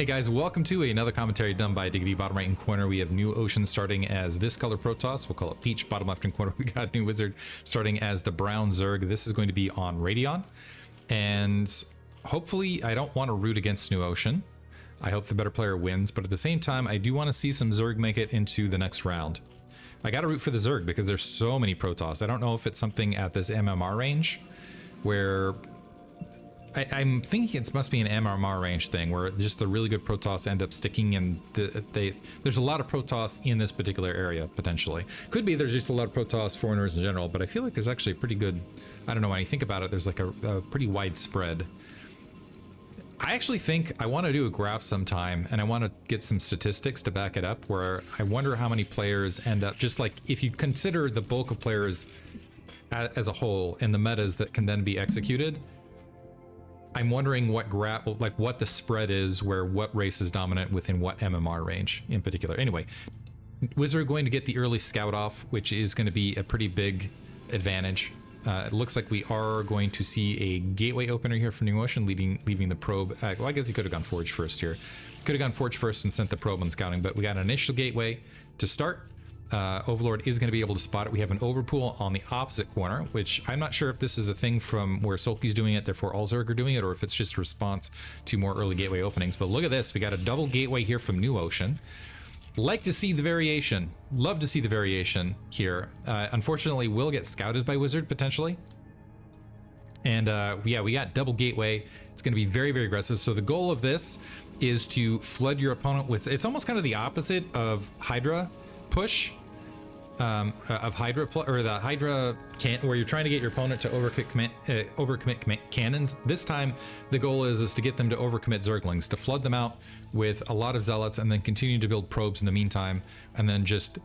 Hey guys, welcome to another commentary done by Diggity. Bottom right in corner, we have NewOcean starting as this color Protoss. We'll call it Peach. Bottom left in corner, we got New Wizzard starting as the brown Zerg. This is going to be on Radeon. And hopefully, I don't want to root against NewOcean. I hope the better player wins, but at the same time, I do want to see some Zerg make it into the next round. I got to root for the Zerg because there's so many Protoss. I don't know if it's something at this MMR range where... I'm thinking it must be an MMR range thing where just the really good Protoss end up sticking, and there's a lot of Protoss in this particular area, potentially. Could be there's just a lot of Protoss foreigners in general, but I feel like there's actually a pretty good, I don't know, when you think about it, there's like a pretty wide spread. I actually think I want to do a graph sometime, and I want to get some statistics to back it up, where I wonder how many players end up, just like if you consider the bulk of players as a whole and the metas that can then be executed, I'm wondering what what the spread is, where what race is dominant within what MMR range in particular. Anyway, Wizzard going to get the early scout off, which is going to be a pretty big advantage. It looks like we are going to see a gateway opener here for NewOcean, leaving the probe. Well, I guess he could have gone Forge first here. Could have gone Forge first and sent the probe on scouting, but we got an initial gateway to start. Overlord is going to be able to spot it. We have an overpool on the opposite corner, which I'm not sure if this is a thing from where Sulky's doing it, therefore all Zerg are doing it, or if it's just a response to more early gateway openings. But look at this. We got a double gateway here from NewOcean. Like to see the variation. Love to see the variation here. Unfortunately, will get scouted by Wizzard potentially. And yeah, we got double gateway. It's going to be very, very aggressive. So the goal of this is to flood your opponent with... It's almost kind of the opposite of Hydra push. Of Hydra, or the Hydra where you're trying to get your opponent to overcommit cannons. This time, the goal is to get them to overcommit Zerglings, to flood them out with a lot of zealots, and then continue to build probes in the meantime, and then just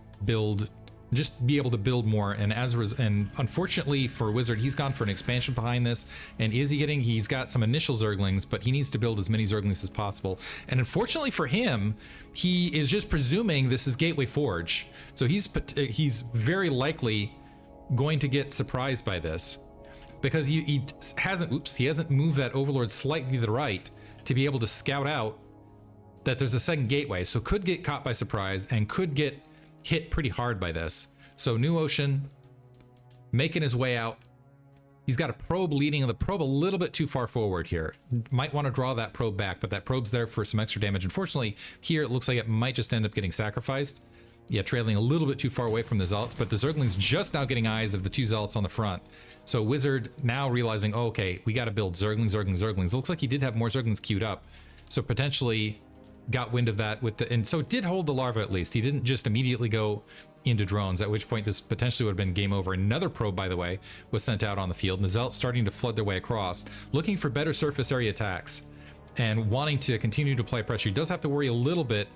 be able to build more. And and unfortunately for Wizzard, he's gone for an expansion behind this. And he's got some initial Zerglings, but he needs to build as many Zerglings as possible. And unfortunately for him, he is just presuming this is Gateway Forge. So he's very likely going to get surprised by this, because he hasn't moved that Overlord slightly to the right to be able to scout out that there's a second gateway. So could get caught by surprise and could get hit pretty hard by this. So NewOcean making his way out. He's got a probe leading, the probe a little bit too far forward here. Might want to draw that probe back, but that probe's there for some extra damage. Unfortunately, here it looks like it might just end up getting sacrificed. Yeah, trailing a little bit too far away from the Zealots, but the Zerglings just now getting eyes of the two Zealots on the front. So Wizzard now realizing, oh, okay, we got to build Zerglings. It looks like he did have more Zerglings queued up. So potentially got wind of that and so it did hold the larva at least. He didn't just immediately go into drones, at which point this potentially would have been game over. Another probe, by the way, was sent out on the field, and the Zealots starting to flood their way across, looking for better surface area attacks and wanting to continue to apply pressure. He does have to worry a little bit.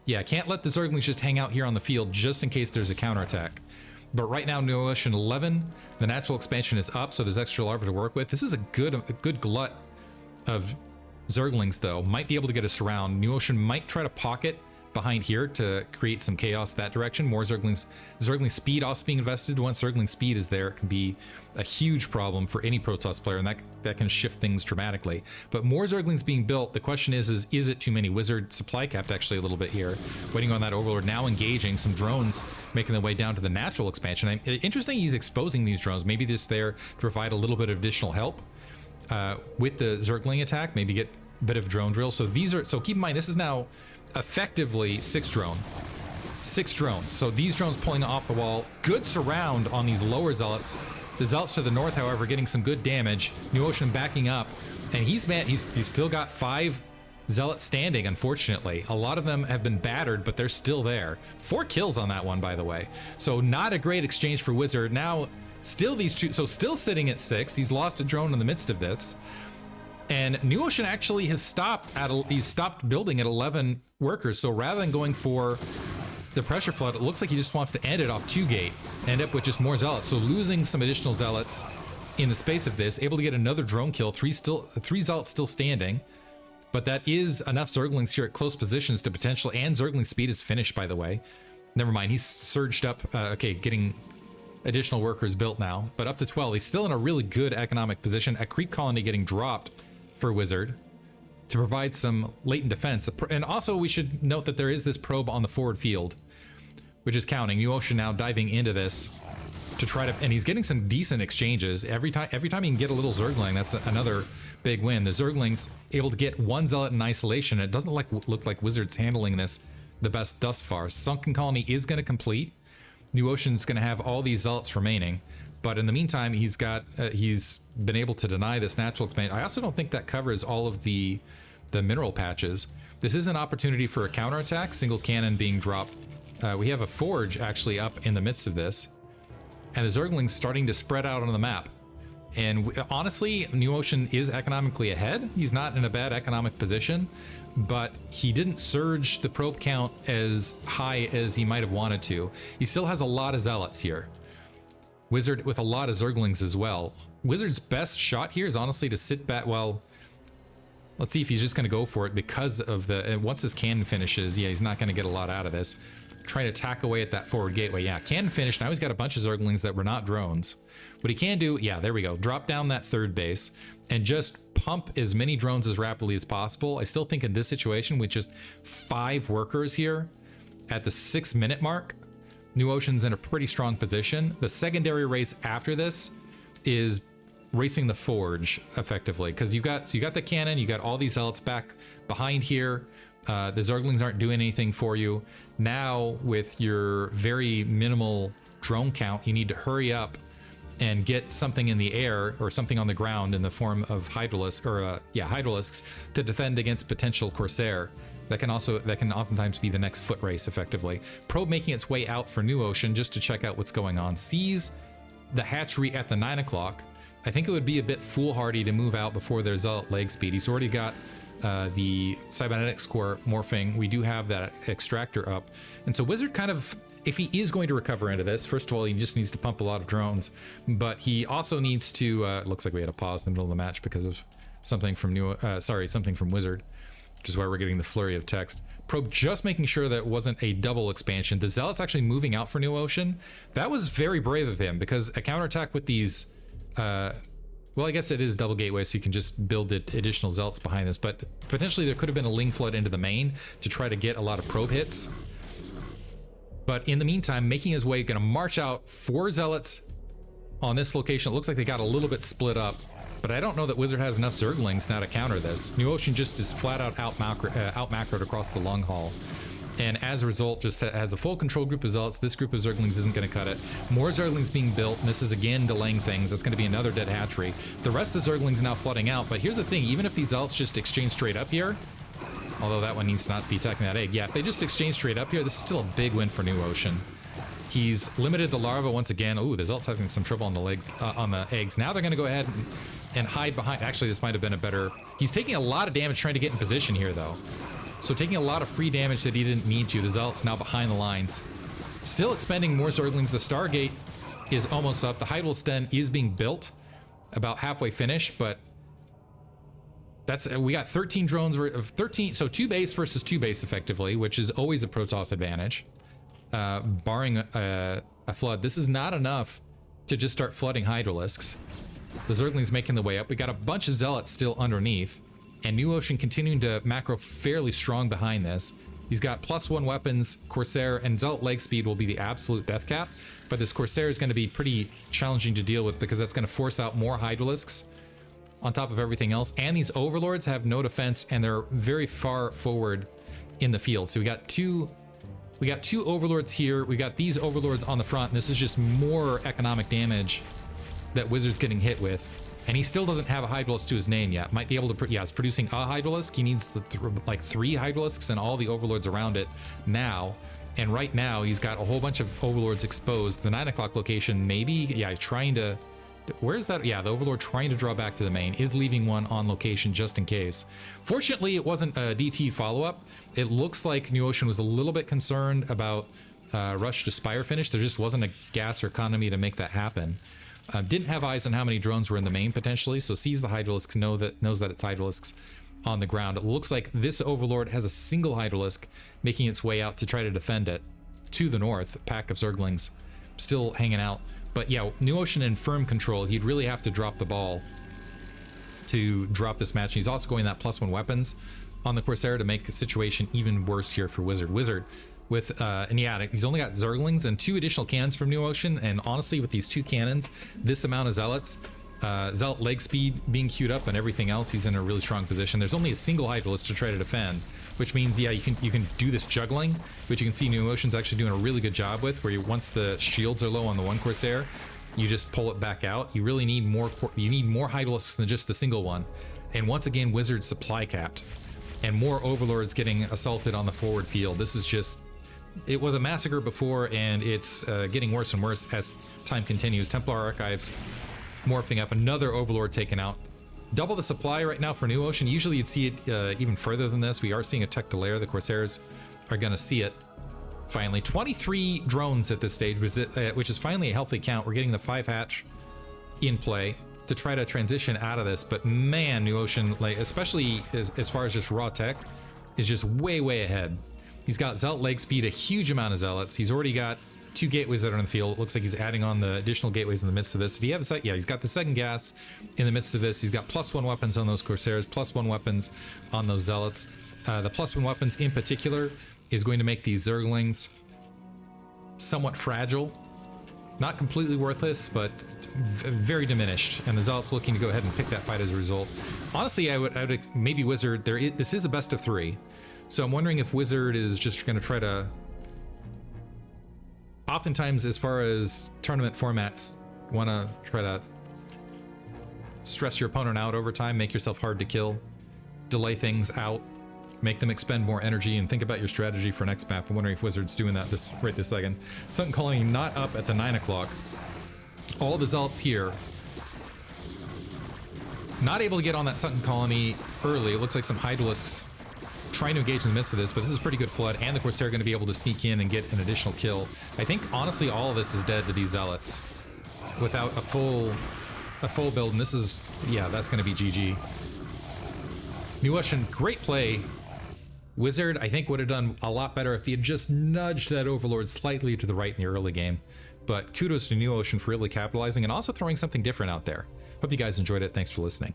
Yeah, can't let the Zerglings just hang out here on the field just in case there's a counterattack. But right now, NewOcean 11, the natural expansion is up, so there's extra larva to work with. This is a good glut of Zerglings, though. Might be able to get us around. NewOcean might try to pocket behind here to create some chaos that direction. More Zerglings. Zergling speed also being invested. Once Zergling speed is there, it can be a huge problem for any Protoss player, and that can shift things dramatically. But more Zerglings being built. The question is it too many? Wizzard supply capped actually a little bit here. Waiting on that Overlord, now engaging. Some drones making their way down to the natural expansion. Interesting, he's exposing these drones. Maybe this there to provide a little bit of additional help with the Zergling attack. Maybe get a bit of drone drill. So keep in mind, this is now effectively 6 drones. So these drones pulling off the wall. Good surround on these lower Zealots. The Zealots to the north, however, getting some good damage. NewOcean backing up, and he's still got 5 Zealots standing, unfortunately. A lot of them have been battered, but they're still there. 4 kills on that one, by the way. So not a great exchange for Wizzard. Now still these two, so still sitting at 6. He's lost a drone in the midst of this. And NewOcean actually has stopped building at 11 workers. So rather than going for the pressure flood, it looks like he just wants to end it off 2 gate, end up with just more Zealots. So losing some additional Zealots in the space of this, able to get another drone kill, 3 Zealots still standing. But that is enough Zerglings here at close positions to potentially, and Zergling speed is finished, by the way. Never mind, he's surged up, okay, getting additional workers built now, but up to 12. He's still in a really good economic position. A creep colony getting dropped for Wizzard to provide some latent defense. And also we should note that there is this probe on the forward field, which is counting. NewOcean now diving into this to try to, and he's getting some decent exchanges. Every time he can get a little Zergling, that's another big win. The Zergling's able to get one Zealot in isolation. It doesn't look like Wizzard's handling this the best thus far. Sunken Colony is going to complete. NewOcean's going to have all these Zealots remaining, but in the meantime, he's been able to deny this natural expansion. I also don't think that covers all of the mineral patches. This is an opportunity for a counterattack, single cannon being dropped. We have a forge actually up in the midst of this, and the Zergling's starting to spread out on the map. And honestly, NewOcean is economically ahead. He's not in a bad economic position, but he didn't surge the probe count as high as he might have wanted to. He still has a lot of Zealots here. Wizzard with a lot of Zerglings as well. Wizzard's best shot here is honestly to sit back. Well, let's see if he's just going to go for it because of once his cannon finishes, yeah, he's not going to get a lot out of this. Trying to tack away at that forward gateway. Yeah, cannon finished. Now he's got a bunch of Zerglings that were not drones. What he can do, yeah, there we go. Drop down that third base and just pump as many drones as rapidly as possible. I still think in this situation with just 5 workers here at the 6-minute mark, NewOcean's in a pretty strong position. The secondary race after this is racing the forge effectively, because you got the cannon, you got all these Zealots back behind here. The Zerglings aren't doing anything for you. Now with your very minimal drone count, you need to hurry up and get something in the air or something on the ground in the form of Hydralisks to defend against potential Corsair. That can oftentimes be the next foot race effectively. Probe making its way out for NewOcean just to check out what's going on. Sees the hatchery at the 9 o'clock. I think it would be a bit foolhardy to move out before their Zealot leg speed. He's already got the cybernetics core morphing. We do have that extractor up, and so Wizzard kind of, if he is going to recover into this, first of all, he just needs to pump a lot of drones, but he also needs to looks like we had a pause in the middle of the match because of something from something from Wizzard, which is why we're getting the flurry of text. Probe just making sure that it wasn't a double expansion. The Zealot's actually moving out for NewOcean. That was very brave of him, because a counterattack with these well, I guess it is double gateway, so you can just build additional Zealots behind this, but potentially there could have been a Ling flood into the main to try to get a lot of probe hits. But in the meantime, making his way, gonna march out 4 Zealots on this location. It looks like they got a little bit split up, but I don't know that Wizzard has enough Zerglings now to counter this. NewOcean just is flat out macroed across the long haul. And as a result, just has a full control group of Zealots. This group of Zerglings isn't going to cut it. More Zerglings being built, and this is again delaying things. That's going to be another dead hatchery. The rest of the Zerglings now flooding out, but here's the thing, even if these Zealots just exchange straight up here, although that one needs to not be attacking that egg. Yeah, if they just exchange straight up here, this is still a big win for NewOcean. He's limited the larva once again. Ooh, the Zealots having some trouble on the legs, on the eggs. Now they're going to go ahead and hide behind. Actually, this might have been a better... He's taking a lot of damage trying to get in position here, though. So taking a lot of free damage that he didn't need to. The Zealot's now behind the lines. Still expending more Zerglings. The Stargate is almost up. The Hydralisk Den is being built, about halfway finished, but we got 13 drones of 13. So 2 base versus 2 base effectively, which is always a Protoss advantage. Barring a flood. This is not enough to just start flooding Hydralisks. The Zergling's making the way up. We got a bunch of Zealots still underneath, and NewOcean continuing to macro fairly strong behind this. He's got +1 weapons, Corsair, and Zealot leg speed will be the absolute death cap, but this Corsair is going to be pretty challenging to deal with because that's going to force out more Hydralisks on top of everything else, and these Overlords have no defense, and they're very far forward in the field. So we got two Overlords here, we got these Overlords on the front, and this is just more economic damage that Wizzard's getting hit with. And he still doesn't have a Hydralisk to his name yet. Might be able to, yeah, he's producing a Hydralisk. He needs like 3 Hydralisks and all the Overlords around it now. And right now, he's got a whole bunch of Overlords exposed. The 9 o'clock location, maybe, yeah, he's trying to, where's that? Yeah, the Overlord trying to draw back to the main, is leaving one on location just in case. Fortunately, it wasn't a DT follow-up. It looks like NewOcean was a little bit concerned about rush to Spire finish. There just wasn't a gas or economy to make that happen. Didn't have eyes on how many drones were in the main potentially, so sees the Hydralisks, knows that it's Hydralisks on the ground. It looks like this Overlord has a single Hydralisk making its way out to try to defend it to the north. A pack of Zerglings still hanging out. But yeah, NewOcean in firm control. He'd really have to drop the ball to drop this match. He's also going that +1 weapons on the Corsair to make the situation even worse here for Wizzard. Wizzard with, and yeah, he's only got Zerglings and 2 additional cannons from NewOcean, and honestly, with these 2 cannons, this amount of Zealots, Zealot leg speed being queued up and everything else, he's in a really strong position. There's only a single Hydralist to try to defend, which means, yeah, you can do this juggling, which you can see NewOcean's actually doing a really good job with, where once the shields are low on the one Corsair, you just pull it back out. You really need more Hydralists than just the single one. And once again, Wizzard's supply capped, and more Overlords getting assaulted on the forward field. This is just, it was a massacre before, and it's getting worse and worse as time continues. Templar Archives morphing up, another Overlord taken out. Double the supply right now for NewOcean. Usually you'd see it even further than this. We are seeing a tech delay. The Corsairs are going to see it. Finally, 23 drones at this stage, which is finally a healthy count. We're getting the 5 hatch in play to try to transition out of this. But man, NewOcean, like, especially as far as just raw tech, is just way ahead. He's got Zealot leg speed, a huge amount of Zealots. He's already got 2 gateways that are in the field. It looks like he's adding on the additional gateways in the midst of this. Did he have a site? Yeah, he's got the second gas in the midst of this. He's got +1 weapons on those Corsairs, +1 weapons on those Zealots. The +1 weapons in particular is going to make these Zerglings somewhat fragile. Not completely worthless, but very diminished. And the Zealots looking to go ahead and pick that fight as a result. Honestly, I would maybe Wizzard, this is a best of 3. So I'm wondering if Wizzard is just going to try to... Oftentimes, as far as tournament formats, want to try to stress your opponent out over time, make yourself hard to kill, delay things out, make them expend more energy, and think about your strategy for next map. I'm wondering if Wizzard's doing that right this second. Sunken Colony not up at the 9 o'clock. All the Zealots here. Not able to get on that Sunken Colony early. It looks like some Hydralists trying to engage in the midst of this, but this is pretty good flood, and the Corsair are going to be able to sneak in and get an additional kill. I think, honestly, all of this is dead to these Zealots without a full build, and this is, yeah, that's going to be GG. NewOcean, great play. Wizzard, I think, would have done a lot better if he had just nudged that Overlord slightly to the right in the early game. But kudos to NewOcean for really capitalizing and also throwing something different out there. Hope you guys enjoyed it. Thanks for listening.